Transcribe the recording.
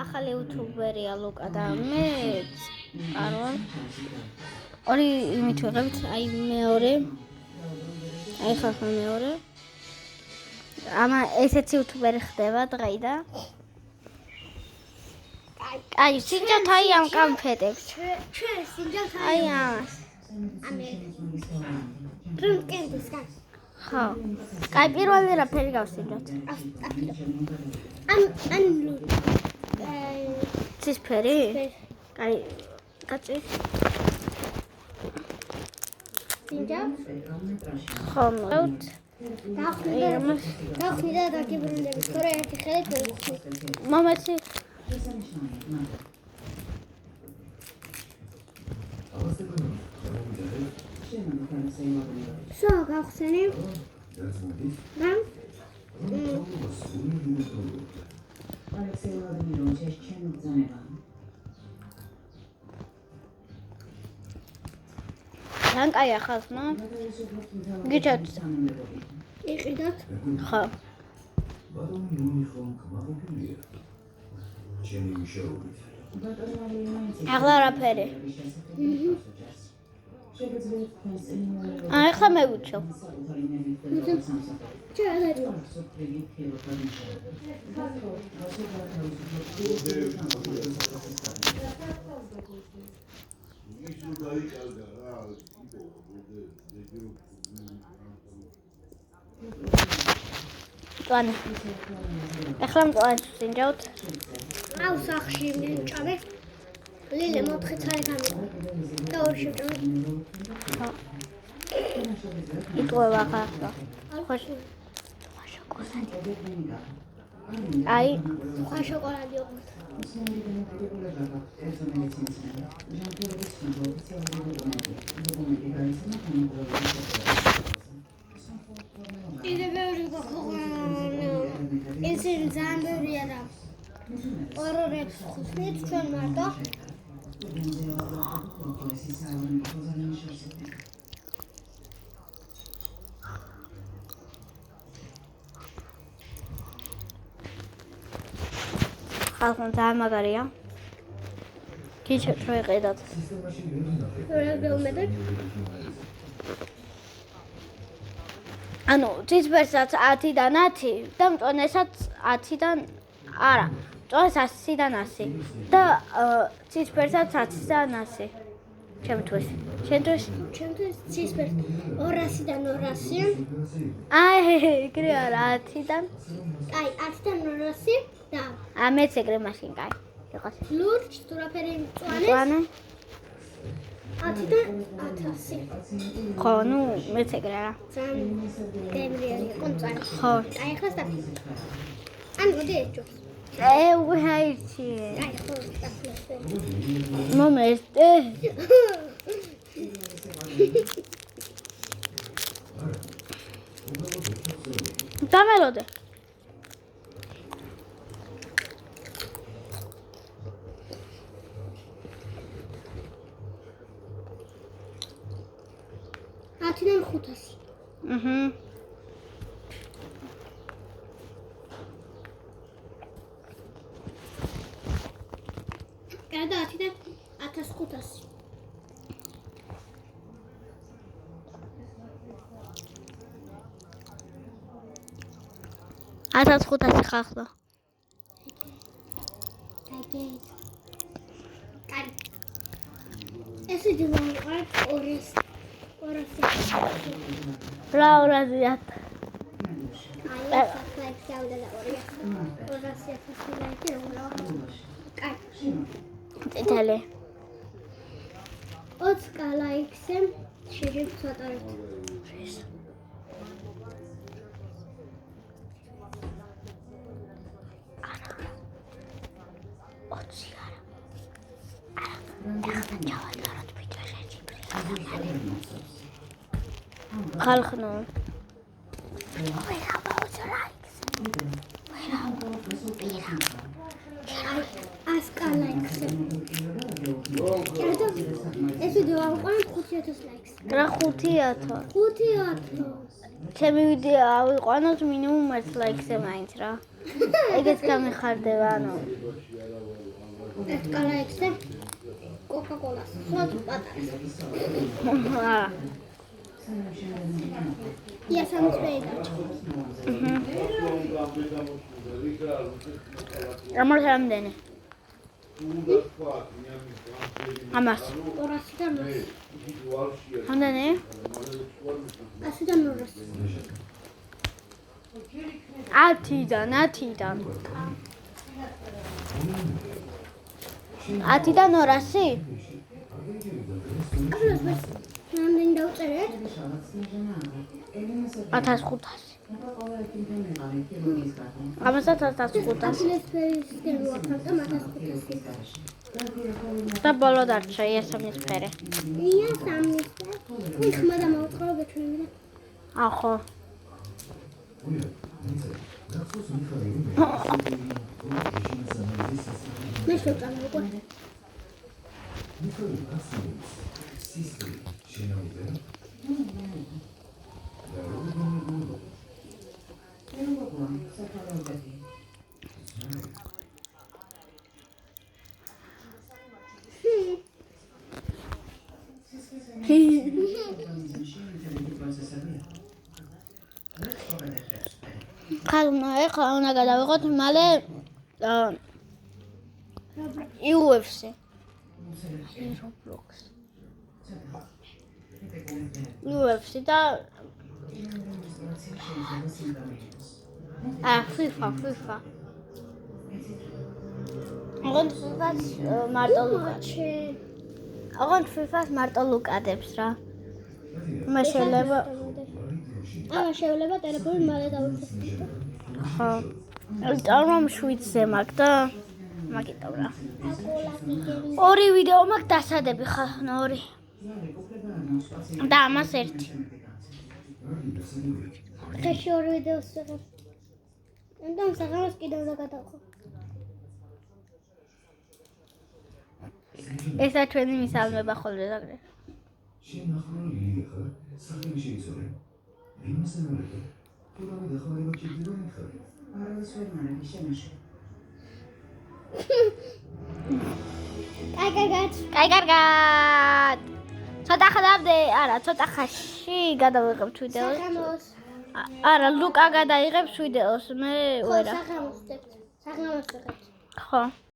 ახალი იუთუბერია ლუკა და მე არ ორი იმით ვიღებთ, აი მეორე აი ხალხი მეორე ამა ესეც იუთუბერი ხდება დღეიდან აი სინჯათ აი ამ კამფეტებს ჩვენ სინჯათ აი ამას რუნკენდის გან ხო აი პირველი რაფერი გავსინჯოთ ან ცისფერი აი კაცი სინჯათ ხო მოვთ დახვიდა და გიბრუნდები თორე ერთი ხელით ვიხსნი მომაცი სო გავხსენი გამ ლანკაია ხალხმა გიჩათ იყიდოთ ხო ახლა რაფერი ახლა მე ვუჩვევ Tuan. Ეხლა მწვანეს ვსინჯავთ. აუ სახში მივჭამე. ლილე მოთხე ცალთან და ორი შევჭამე. ხო. იტყובה ხახა. ხო შოკოლადი. აი, ხა შოკოლადი ოღონდ. ისე ბევრი ეს ძალიან ბევრია და ორ-ორებს ხუსნით ჩვენ მარტო ხალხმა ძალიან მაგარია გიჩვენთ რომ იყიდოთ რა გეუბნებით ანუ ცისფერსაც 10-დან 10 და მწვანესაც 10-დან არა მწვანეს 100-დან 100 და ცისფერსაც 10-დან 100 ჩემთვის ჩემთვის ცისფერს 200-დან 200 აი ეგრე არა 10-დან აი 10-დან 200 და მეც ეგრე მაშინ კაი იყოს ლურჯ თუ რაფერი მწვანე 10-დან 1000 ხო ნუ მეც ეგრე არა ძალიან გემრიელი კონტროლი ხო აი ხა სტაფი ან მოდი ეჭო ვაიჩი აი ხო სტაფი მომესტე დამელოდე ათიდან 500 და 10-დან 1500 1500 ხახლა კარი ესე დავაყარ 200 რა 200-ად აი ლაიქ დავდა და 200 ლაიქი რა კარი წითელი 20 ლაიქზე შეიძლება ვატარებთ ხალხნო ასკა ლაიქზე ეს ვიდეო ავყავ 5000 ლაიქს რა 5000 5000 ჩემი ვიდეო ავიყვანოთ მინიმუმ 1 ლაიქზე მაინც რა ეგეც გამიხარდება, ანუ ეს კალაექსზე კოკა-კოლას. სულ პატარას. არა. იასამის პეიდაჩ. ამას რამდენი? ამას. 200-დან 200. რამდენი? 100-დან 200. 10-დან 10-დან 200? აბლოს რამდენი დავწერეთ? 1500. ამასაც 1500. აბლოს ფერისკენ ვახავდა 1500. და ბოლო დარჩა იასამნის ფერე. იასამის ფერე. ხმა და მოუწყო გეჩვენებინა. ახო. მე შევწამე უკვე. ხალხი უნდა გადავიღოთ მალე UFC. Roblox. UFC და FIFA. აღარ FIFA-ს მარტო ლუკადებს რა. მე შეიძლება შეიძლება ტელეფონი მალე დავიხსნით. ხო. ამ შვიდზე მაგ და მაგიტო რა. ორი ვიდეო მაქვს დასადები ხა, ორი. და ამას ერთი. ხეში ორი ვიდეოს ვიღებ. და საღამოს კიდევ გადავხო. ესა ჩვენი მისალმება ხოლმე ზაგრე. კაი კარგად. ცოტა ხანამდე, არა, ცოტა ხანში გადავიღებთ ვიდეოს. საღამოს. არა, ლუკა გადაიღებს ვიდეოს, მე ვერა. საღამოს ვიღებთ. ხო.